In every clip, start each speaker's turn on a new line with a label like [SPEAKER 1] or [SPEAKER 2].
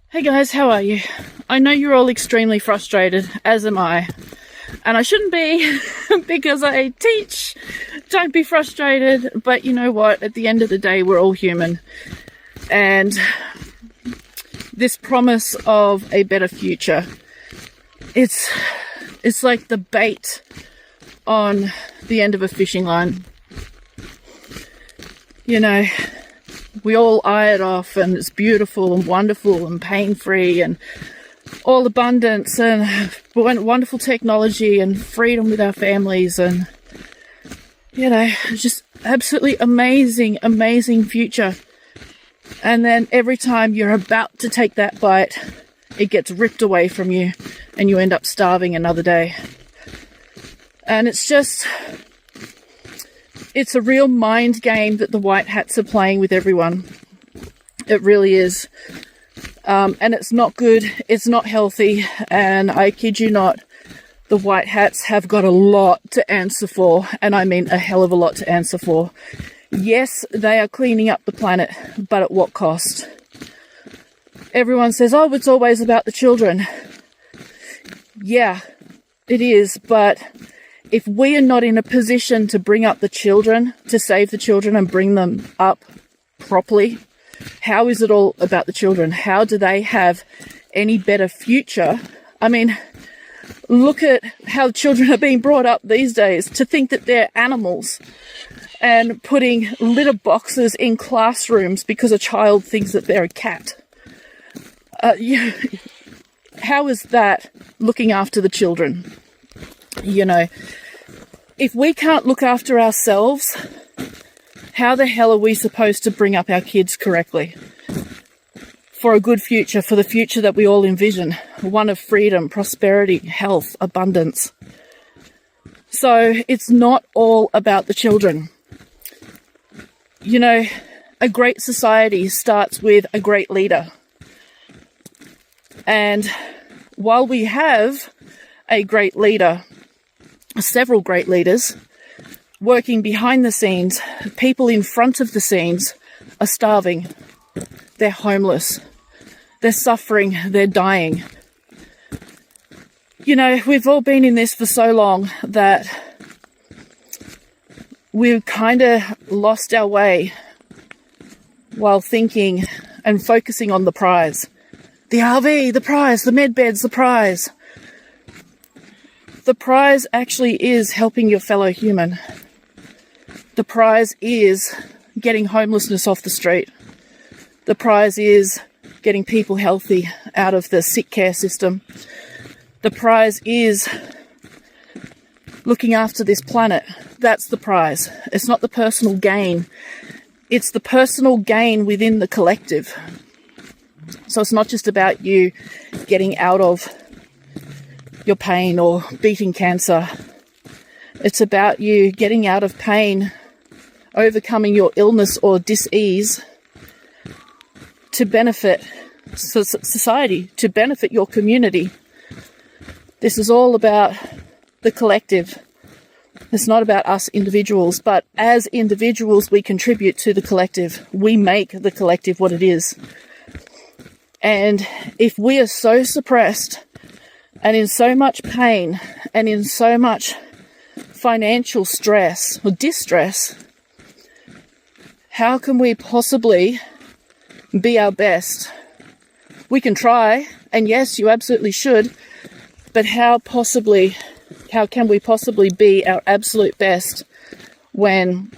[SPEAKER 1] Hey guys, how are you? I know you're all extremely frustrated, as am I. And I shouldn't be, because I teach, don't be frustrated. But you know what? At the end of the day, we're all human. And this promise of a better future, it's like the bait on the end of a fishing line. You know, we all eye it off and it's beautiful and wonderful and pain-free and all abundance and wonderful technology and freedom with our families and, you know, just absolutely amazing, amazing future. And then every time you're about to take that bite, it gets ripped away from you and you end up starving another day. And it's a real mind game that the white hats are playing with everyone. It really is. And it's not good, it's not healthy, and I kid you not, the white hats have got a lot to answer for, and I mean a hell of a lot to answer for. Yes, they are cleaning up the planet, but at what cost? Everyone says, oh, it's always about the children. Yeah, it is, but if we are not in a position to bring up the children, to save the children and bring them up properly, how is it all about the children? How do they have any better future? I mean, look at how children are being brought up these days to think that they're animals and putting litter boxes in classrooms because a child thinks that they're a cat. How is that looking after the children? You know, if we can't look after ourselves, how the hell are we supposed to bring up our kids correctly? For a good future, for the future that we all envision. One of freedom, prosperity, health, abundance. So it's not all about the children. You know, a great society starts with a great leader. And while we have a great leader, several great leaders working behind the scenes, people in front of the scenes are starving. They're homeless. They're suffering. They're dying. You know, we've all been in this for so long that we've kind of lost our way while thinking and focusing on the prize. The RV, the prize, the med beds, the prize. The prize actually is helping your fellow human. The prize is getting homelessness off the street. The prize is getting people healthy out of the sick care system. The prize is looking after this planet. That's the prize. It's not the personal gain. It's the personal gain within the collective. So it's not just about you getting out of your pain or beating cancer. It's about you getting out of pain, overcoming your illness or dis-ease to benefit society, to benefit your community. This is all about the collective. It's not about us individuals, but as individuals, we contribute to the collective. We make the collective what it is. And if we are so suppressed and in so much pain and in so much financial stress or distress, how can we possibly be our best? We can try, and yes, you absolutely should, but how can we possibly be our absolute best when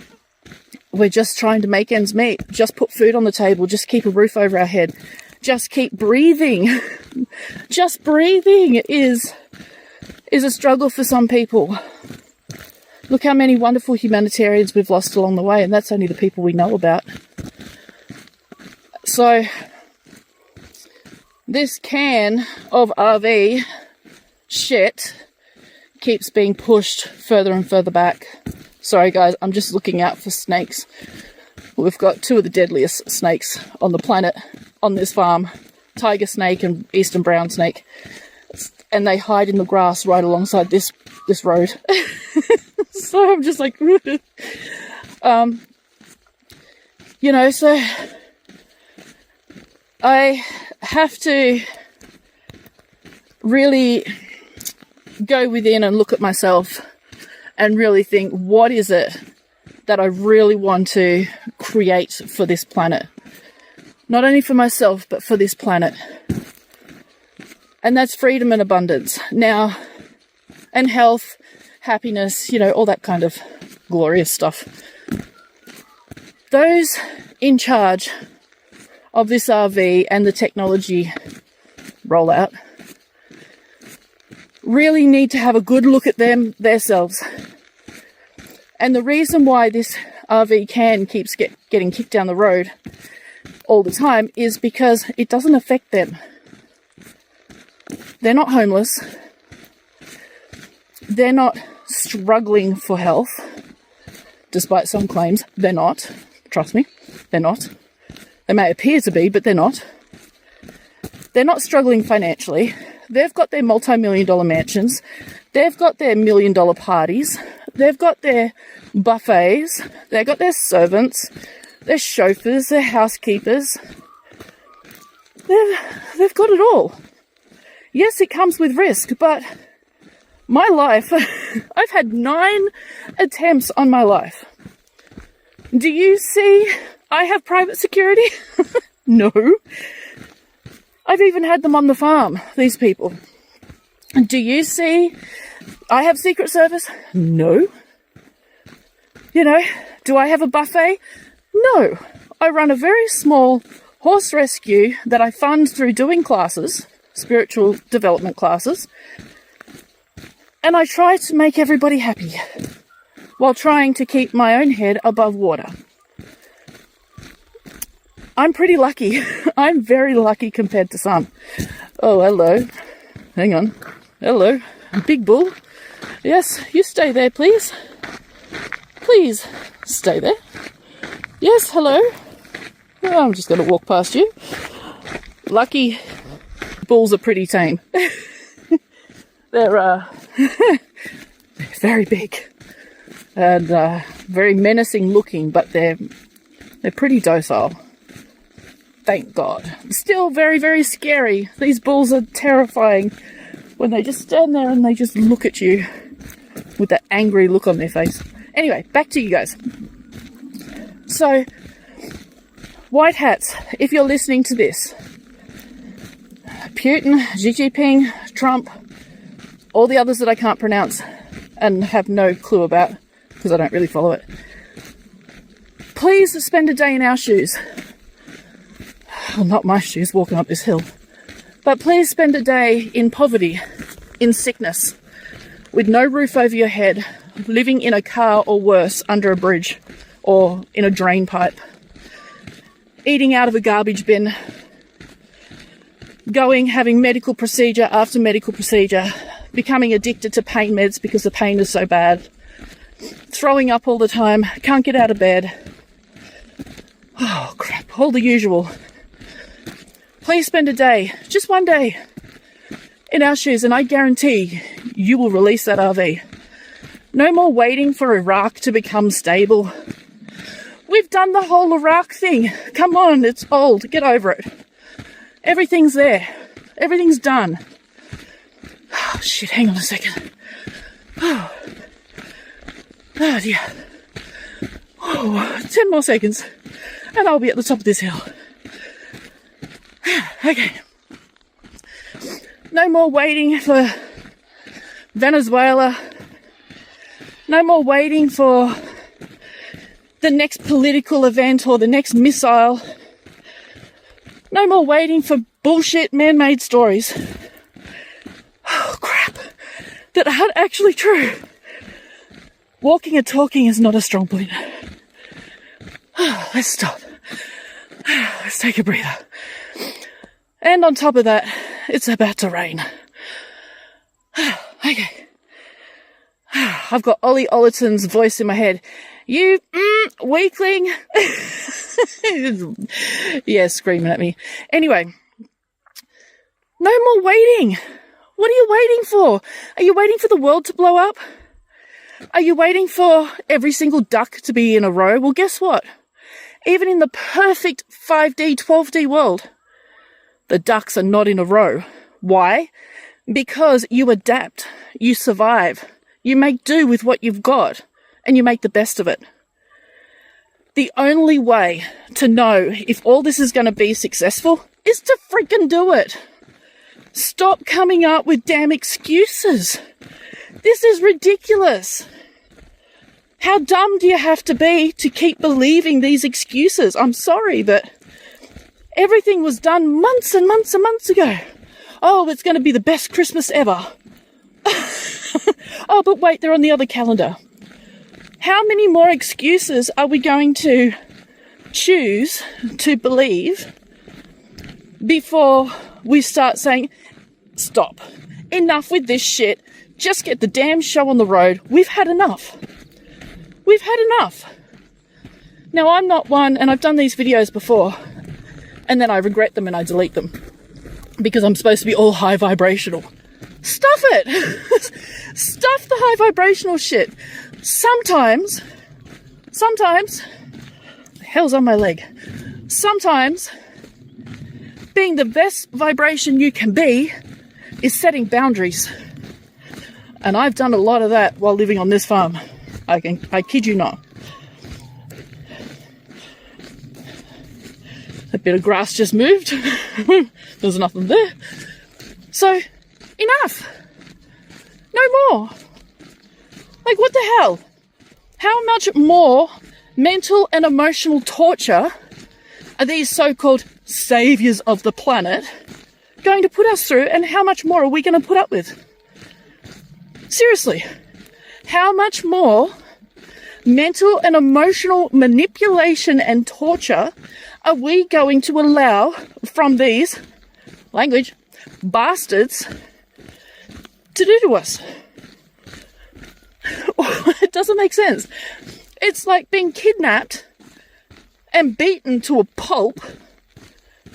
[SPEAKER 1] we're just trying to make ends meet, just put food on the table, just keep a roof over our head, just keep breathing? Just breathing is a struggle for some people. Look how many wonderful humanitarians we've lost along the way, and that's only the people we know about. So, this can of RV shit keeps being pushed further and further back. Sorry guys, I'm just looking out for snakes. We've got two of the deadliest snakes on the planet on this farm. Tiger snake and eastern brown snake. And they hide in the grass right alongside this road. So I'm just like, you know, so I have to really go within and look at myself and really think, what is it that I really want to create for this planet? Not only for myself, but for this planet. And that's freedom and abundance. Now, and health, happiness, you know, all that kind of glorious stuff. Those in charge of this RV and the technology rollout really need to have a good look at themselves. And the reason why this RV can keeps getting kicked down the road all the time is because it doesn't affect them. They're not homeless. They're not struggling for health, despite some claims. They're not. Trust me, they're not. They may appear to be, but they're not. They're not struggling financially. They've got their multi-million-dollar mansions. They've got their million-dollar parties. They've got their buffets. They've got their servants, their chauffeurs, their housekeepers. They've got it all. Yes, it comes with risk, but my life, I've had 9 attempts on my life. Do you see I have private security? No. I've even had them on the farm, these people. Do you see I have Secret Service? No. You know, do I have a buffet? No. I run a very small horse rescue that I fund through doing classes, spiritual development classes, and I try to make everybody happy while trying to keep my own head above water. I'm pretty lucky. I'm very lucky compared to some. Oh, hello. Hang on. Hello. Big bull. Yes, you stay there, please. Please stay there. Yes, hello. Oh, I'm just going to walk past you. Lucky bulls are pretty tame. They're very big and very menacing looking, but they're pretty docile. Thank God. Still very, very scary. These bulls are terrifying when they just stand there and they just look at you with that angry look on their face. Anyway, back to you guys. So, white hats, if you're listening to this, Putin, Xi Jinping, Trump, all the others that I can't pronounce and have no clue about because I don't really follow it, please spend a day in our shoes. Well, not my shoes, walking up this hill. But please spend a day in poverty, in sickness, with no roof over your head, living in a car or worse, under a bridge or in a drain pipe, eating out of a garbage bin, having medical procedure after medical procedure, becoming addicted to pain meds because the pain is so bad, throwing up all the time, can't get out of bed. Oh, crap, all the usual. Please spend a day, just one day, in our shoes, and I guarantee you will release that RV. No more waiting for Iraq to become stable. We've done the whole Iraq thing. Come on, it's old. Get over it. Everything's there. Everything's done. Oh, shit, hang on a second. Oh dear. Oh, 10 more seconds, and I'll be at the top of this hill. Okay. No more waiting for Venezuela. No more waiting for the next political event or the next missile. No more waiting for bullshit man-made stories. Oh, crap. That aren't actually true. Walking and talking is not a strong point. Let's stop. Let's take a breather. And on top of that, it's about to rain. Okay. I've got Ollie Ollerton's voice in my head. You weakling. Yeah, screaming at me. Anyway, no more waiting. What are you waiting for? Are you waiting for the world to blow up? Are you waiting for every single duck to be in a row? Well, guess what? Even in the perfect 5D, 12D world, The ducks are not in a row. Why? Because you adapt, you survive, you make do with what you've got, and you make the best of it. The only way to know if all this is going to be successful is to freaking do it. Stop coming up with damn excuses. This is ridiculous. How dumb do you have to be to keep believing these excuses? I'm sorry, but everything was done months and months and months ago. Oh, it's going to be the best Christmas ever. Oh, but wait, they're on the other calendar. How many more excuses are we going to choose to believe before we start saying, stop, enough with this shit, just get the damn show on the road, we've had enough. We've had enough. Now, I'm not one, and I've done these videos before, and then I regret them and I delete them because I'm supposed to be all high vibrational. Stuff it! Stuff the high vibrational shit. Sometimes, the hell's on my leg? Sometimes, being the best vibration you can be is setting boundaries. And I've done a lot of that while living on this farm. I kid you not. A bit of grass just moved. There's nothing there. So, enough. No more. Like, what the hell? How much more mental and emotional torture are these so-called saviors of the planet going to put us through, and how much more are we going to put up with? Seriously, how much more mental and emotional manipulation and torture are we going to allow from these, language, bastards to do to us? It doesn't make sense. It's like being kidnapped and beaten to a pulp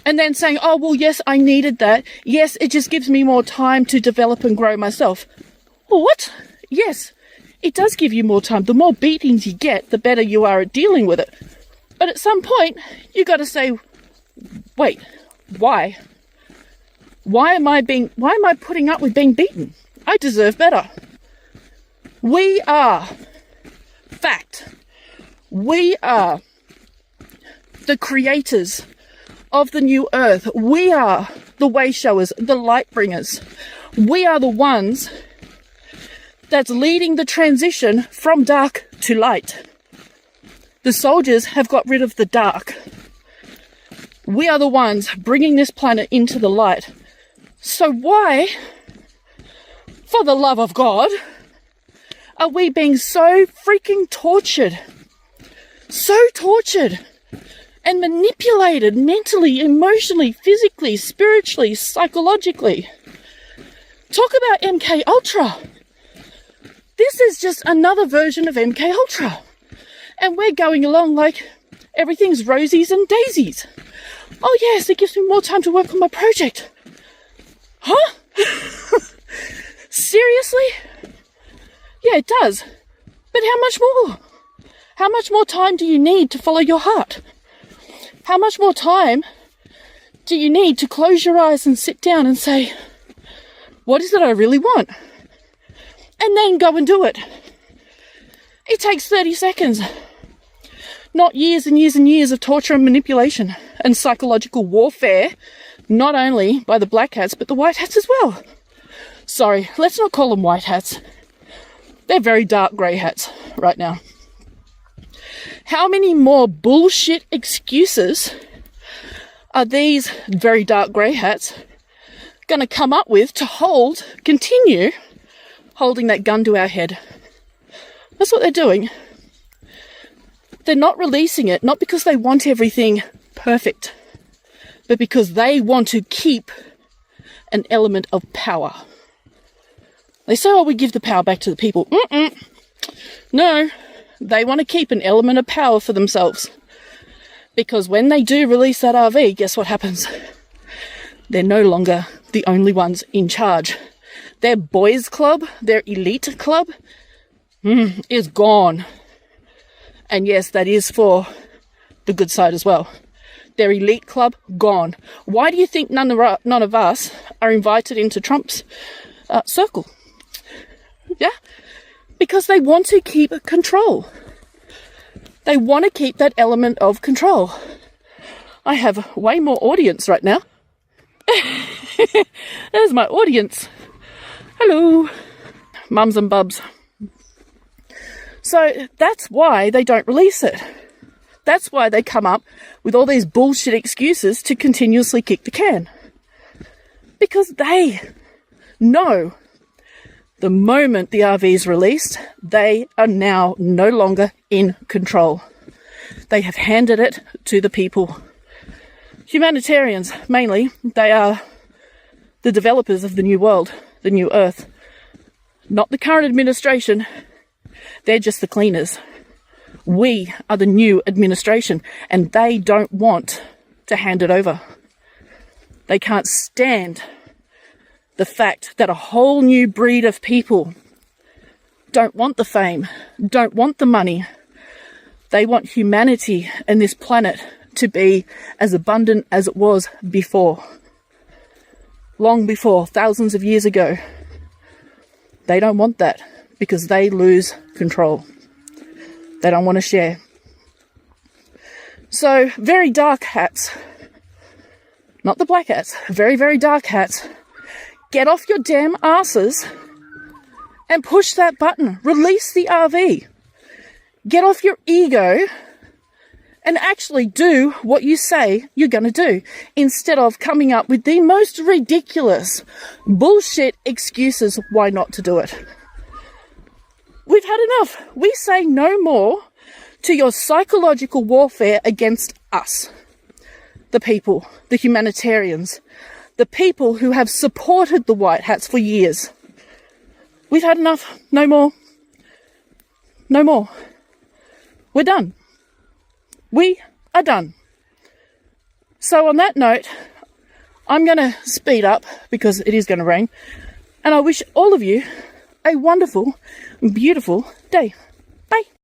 [SPEAKER 1] and then saying, oh, well, yes, I needed that. Yes, it just gives me more time to develop and grow myself. What? Yes, it does give you more time. The more beatings you get, the better you are at dealing with it. But at some point, you got to say, wait, why? Why am I putting up with being beaten? I deserve better. We are, fact, we are the creators of the new earth. We are the way showers, the light bringers. We are the ones that's leading the transition from dark to light. The soldiers have got rid of the dark. We are the ones bringing this planet into the light. So why, for the love of God, are we being so freaking tortured? So tortured and manipulated mentally, emotionally, physically, spiritually, psychologically. Talk about MK Ultra. This is just another version of MK Ultra. And we're going along like everything's rosies and daisies. Oh yes, it gives me more time to work on my project. Huh? Seriously? Yeah, it does. But how much more? How much more time do you need to follow your heart? How much more time do you need to close your eyes and sit down and say, what is it I really want? And then go and do it. It takes 30 seconds. Not years and years and years of torture and manipulation and psychological warfare, not only by the black hats, but the white hats as well. Sorry, let's not call them white hats. They're very dark grey hats right now. How many more bullshit excuses are these very dark grey hats going to come up with to continue holding that gun to our head? That's what they're doing. They're not releasing it, not because they want everything perfect, but because they want to keep an element of power. They say, oh, we give the power back to the people. No, they want to keep an element of power for themselves. Because when they do release that RV, guess what happens? They're no longer the only ones in charge. Their boys club, their elite club, is gone. And yes, that is for the good side as well. their elite club, gone. Why do you think none of us are invited into Trump's circle? Yeah? Because they want to keep control. They want to keep that element of control. I have way more audience right now. There's my audience. Hello, mums and bubs. So that's why they don't release it. That's why they come up with all these bullshit excuses to continuously kick the can. Because they know the moment the RV is released, they are now no longer in control. They have handed it to the people. Humanitarians, mainly, they are the developers of the new world, the new earth. Not the current administration. They're just the cleaners. We are the new administration, and they don't want to hand it over. They can't stand the fact that a whole new breed of people don't want the fame, don't want the money. They want humanity and this planet to be as abundant as it was before. Long before, thousands of years ago. They don't want that because they lose control. They don't want to share. So, very dark hats, not the black hats, very, very dark hats, get off your damn asses and push that button. Release the RV. Get off your ego and actually do what you say you're going to do, instead of coming up with the most ridiculous bullshit excuses why not to do it. We've had enough. We say no more to your psychological warfare against us, the people, the humanitarians, the people who have supported the white hats for years. We've had enough. No more. No more. We're done. We are done. So on that note, I'm going to speed up because it is going to rain. And I wish all of you a wonderful, beautiful day. Bye.